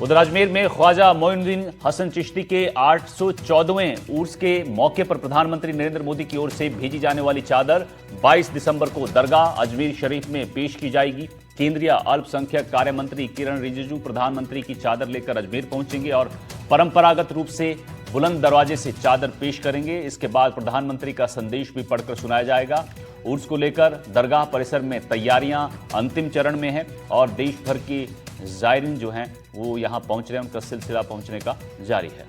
उधर अजमेर में ख्वाजा मोइनुद्दीन हसन चिश्ती के 814वें उर्स के मौके पर प्रधानमंत्री नरेंद्र मोदी की ओर से भेजी जाने वाली चादर 22 दिसंबर को दरगाह अजमेर शरीफ में पेश की जाएगी। केंद्रीय अल्पसंख्यक कार्य मंत्री किरण रिजिजू प्रधानमंत्री की चादर लेकर अजमेर पहुंचेंगे और परंपरागत रूप से बुलंद दरवाजे से चादर पेश करेंगे। इसके बाद प्रधानमंत्री का संदेश भी पढ़कर सुनाया जाएगा। उर्स को लेकर दरगाह परिसर में तैयारियां अंतिम चरण में हैं और देश भर के जायरीन जो हैं वो यहां पहुंच रहे हैं, उनका सिलसिला पहुंचने का जारी है।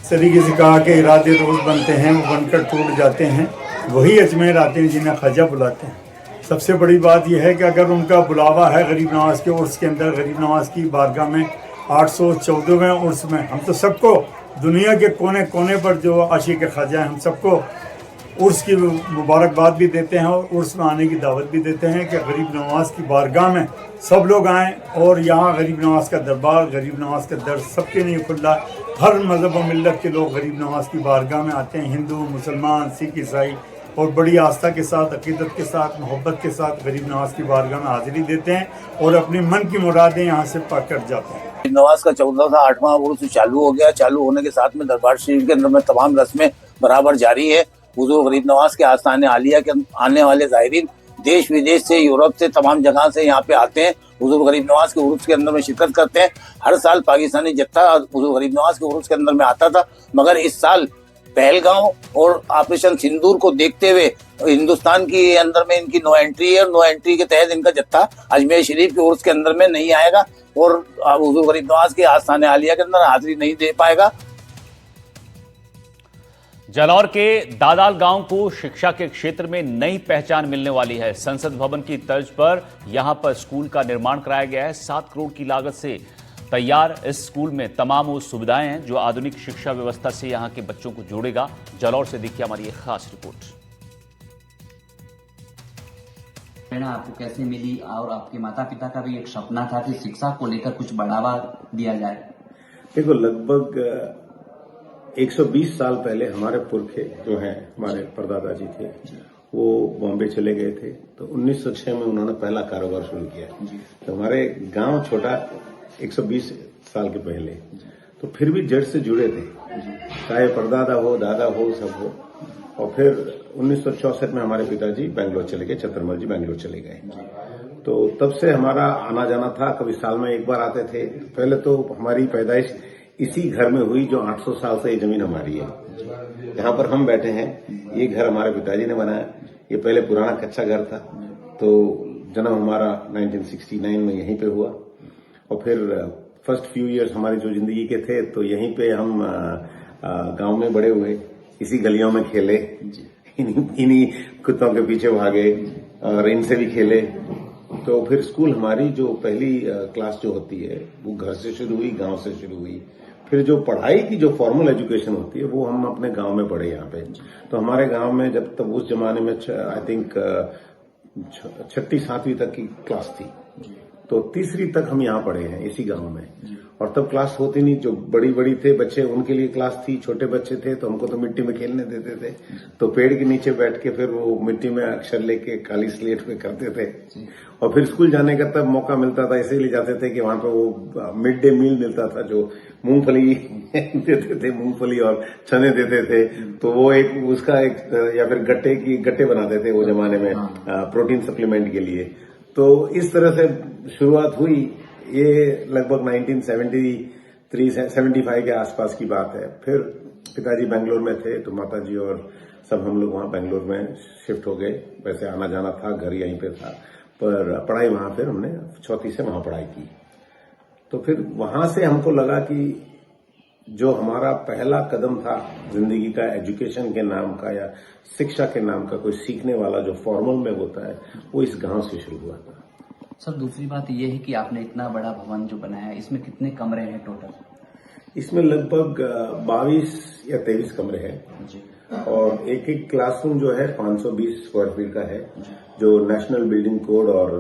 इस तरीके से कहा कि इरादे रोज बनते हैं, वो बनकर टूट जाते हैं, वही अजमेर आते हैं जिन्हें ख्वाजा बुलाते हैं। सबसे बड़ी बात यह है कि अगर उनका बुलावा है गरीब नवाज के उर्स के अंदर, गरीब नवाज की बारगाह में 814वें उर्स में, हम तो सबको दुनिया के कोने कोने पर जो आशिक ख्वाजा हैं, हम सबको उर्स की मुबारकबाद भी देते हैं और उर्स में आने की दावत भी देते हैं कि गरीब नवाज की बारगाह में सब लोग आएँ और यहाँ गरीब नवाज का दरबार, गरीब नवाज का दर सबके लिए खुला। हर मज़हब व मिल्लत के लोग गरीब नवाज की बारगाह में आते हैं, हिंदू, मुसलमान, सिख, ईसाई, और बड़ी आस्था के साथ, अकीदत के साथ, मोहब्बत के साथ गरीब नवाज की बारगाह में हाजिरी देते हैं और अपनी मन की मुरादें यहाँ से पाकर जाते हैं। गरीब नवाज का 14वां उर्स चालू हो गया। चालू होने के साथ में दरबार शरीफ के अंदर में तमाम रस्में बराबर जारी है। हुजूर गरीब नवाज के आस्थाने आलिया के आने वाले ज़ायरीन देश विदेश से, यूरोप से, तमाम जगह से यहाँ पे आते हैं। हुजूर गरीब नवाज के उर्स के अंदर में शिरकत करते हैं। हर साल पाकिस्तानी जत्था हुजूर गरीब नवाज के उर्स के अंदर में आता था, मगर इस साल पहलगांव और ऑपरेशन सिंदूर को देखते हुए हिंदुस्तान की अंदर में इनकी नो एंट्री है और नो एंट्री के तहत इनका जत्था अजमेर शरीफ के उर्स के अंदर में नहीं आएगा और हुजूर गरीब नवाज के आस्थाने आलिया के अंदर हाजिरी नहीं दे पाएगा। जालौर के दादाल गांव को शिक्षा के क्षेत्र में नई पहचान मिलने वाली है। संसद भवन की तर्ज पर यहां पर स्कूल का निर्माण कराया गया है। 7 करोड़ की लागत से तैयार इस स्कूल में तमाम वो सुविधाएं हैं जो आधुनिक शिक्षा व्यवस्था से यहां के बच्चों को जोड़ेगा। जालौर से देखिए हमारी एक खास रिपोर्ट। प्रेरणा आपको कैसे मिली और आपके माता पिता का भी एक सपना था कि शिक्षा को लेकर कुछ बढ़ावा दिया जाए? देखो, लगभग 120 साल पहले हमारे पुरखे जो हैं, हमारे परदादा जी थे, वो बॉम्बे चले गए थे, तो 1906 में उन्होंने पहला कारोबार शुरू किया। तो हमारे गांव छोटा 120 साल के पहले, तो फिर भी जड़ से जुड़े थे, चाहे परदादा हो, दादा हो, सब हो। और फिर 1964 में हमारे पिताजी बेंगलोर चले गए, चतुर्मल जी बेंगलोर चले गए। तो तब से हमारा आना जाना था, कभी साल में एक बार आते थे। पहले तो हमारी पैदाइश इसी घर में हुई जो 800 साल से ये जमीन हमारी है। यहाँ पर हम बैठे हैं, ये घर हमारे पिताजी ने बनाया। ये पहले पुराना कच्चा घर था, तो जन्म हमारा 1969 में यहीं पे हुआ और फिर फर्स्ट फ्यू इयर्स हमारी जो जिंदगी के थे तो यहीं पे हम गांव में बड़े हुए, इसी गलियों में खेले, इन्हीं कुत्तों के पीछे भागे और इनसे भी खेले। तो फिर स्कूल हमारी जो पहली क्लास जो होती है वो घर से शुरू हुई, गांव से शुरू हुई। फिर जो पढ़ाई की जो फॉर्मल एजुकेशन होती है वो हम अपने गांव में पढ़े यहाँ पे। तो हमारे गांव में जब तक उस जमाने में आई थिंक 6ठी 7वीं तक की क्लास थी, तो 3री तक हम यहाँ पढ़े हैं इसी गांव में। और तब क्लास होती नहीं, जो बड़ी बड़ी थे बच्चे उनके लिए क्लास थी, छोटे बच्चे थे तो हमको तो मिट्टी में खेलने देते थे, तो पेड़ के नीचे बैठ के फिर वो मिट्टी में अक्षर लेके काली स्लेट पे करते थे। और फिर स्कूल जाने का तब मौका मिलता था, इसीलिए जाते थे कि वहां पे वो मिड डे मील मिलता था, जो मूंगफली देते थे, मूंगफली और चने देते थे। तो वो एक उसका एक या फिर गट्टे बनाते थे वो जमाने में प्रोटीन सप्लीमेंट के लिए। तो इस तरह से शुरुआत हुई। ये लगभग 1973-75 के आसपास की बात है। फिर पिताजी बेंगलोर में थे तो माताजी और सब हम लोग वहां बेंगलोर में शिफ्ट हो गए। वैसे आना जाना था, घर यहीं पे था, पर पढ़ाई वहां फिर हमने 4ठी से वहां पढ़ाई की। तो फिर वहां से हमको लगा कि जो हमारा पहला कदम था जिंदगी का, एजुकेशन के नाम का या शिक्षा के नाम का, कोई सीखने वाला जो फॉर्मल में होता है, वो इस गांव से शुरू हुआ था। सर, दूसरी बात ये है कि आपने इतना बड़ा भवन जो बनाया है, इसमें कितने कमरे हैं टोटल? इसमें लगभग 22 या 23 कमरे हैं। और एक एक क्लासरूम जो है 520 स्क्वायर फीट का है। जो नेशनल बिल्डिंग कोड और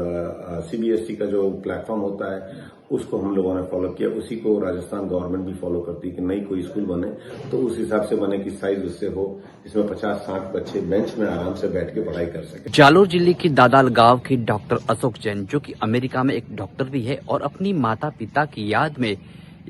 सीबीएसई का जो प्लेटफॉर्म होता है उसको हम लोगों ने फॉलो किया। उसी को राजस्थान गवर्नमेंट भी फॉलो करती है कि नई कोई स्कूल बने तो उस हिसाब से बने कि साइज उससे हो जिसमें 50-60 बच्चे बेंच में आराम से बैठ के पढ़ाई कर सके। जालोर जिले के दादाल गांव के डॉक्टर अशोक जैन, जो कि अमेरिका में एक डॉक्टर भी है और अपनी माता पिता की याद में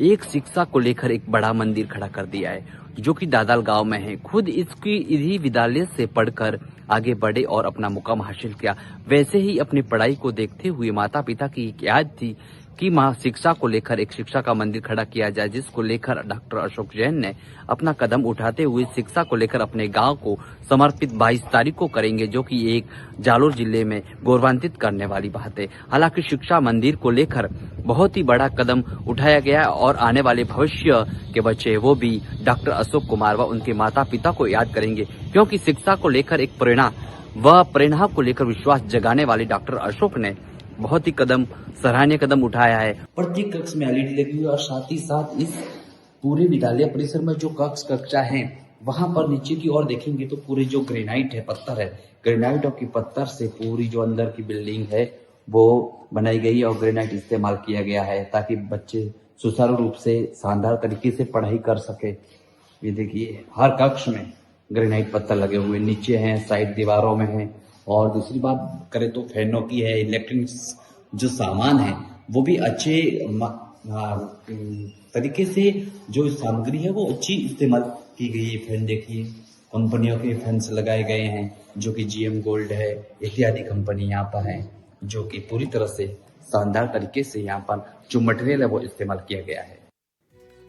एक शिक्षा को लेकर एक बड़ा मंदिर खड़ा कर दिया है, जो कि दादाल गांव में है। खुद इसकी इसी विद्यालय से पढ़कर आगे बढ़े और अपना मुकाम हासिल किया। वैसे ही अपनी पढ़ाई को देखते हुए माता पिता की एक याद थी कि मां शिक्षा को लेकर एक शिक्षा का मंदिर खड़ा किया जाए, जिसको लेकर डॉक्टर अशोक जैन ने अपना कदम उठाते हुए शिक्षा को लेकर अपने गांव को समर्पित 22 तारीख को करेंगे, जो कि एक जालोर जिले में गौरवान्वित करने वाली बात है। हालांकि शिक्षा मंदिर को लेकर बहुत ही बड़ा कदम उठाया गया है और आने वाले भविष्य के बच्चे वो भी डॉक्टर अशोक कुमार व उनके माता पिता को याद करेंगे, क्योंकि शिक्षा को लेकर एक प्रेरणा को लेकर विश्वास जगाने वाले डॉक्टर अशोक ने बहुत ही सराहनीय कदम उठाया है। प्रत्येक कक्ष में एलईडी लगी हुई और साथ ही साथ इस पूरे विद्यालय परिसर में जो कक्षा है वहां पर नीचे की ओर देखेंगे तो पूरे जो ग्रेनाइट है, पत्थर है, ग्रेनाइट और के पत्थर से पूरी जो अंदर की बिल्डिंग है वो बनाई गई है और ग्रेनाइट इस्तेमाल किया गया है ताकि बच्चे सुचारू रूप से शानदार तरीके से पढ़ाई कर सके। ये देखिए हर कक्ष में ग्रेनाइट पत्थर लगे हुए नीचे हैं, साइड दीवारों में है। और दूसरी बात करें तो फैनों की है, इलेक्ट्रॉनिक्स जो सामान है वो भी अच्छे तरीके से जो सामग्री है वो अच्छी इस्तेमाल की गई है। फैन देखिए कंपनियों के फैंस लगाए गए हैं, जो कि जीएम गोल्ड है इत्यादि कंपनी यहाँ पर है, जो कि पूरी तरह से शानदार तरीके से यहाँ पर जो मटेरियल है वो इस्तेमाल किया गया है।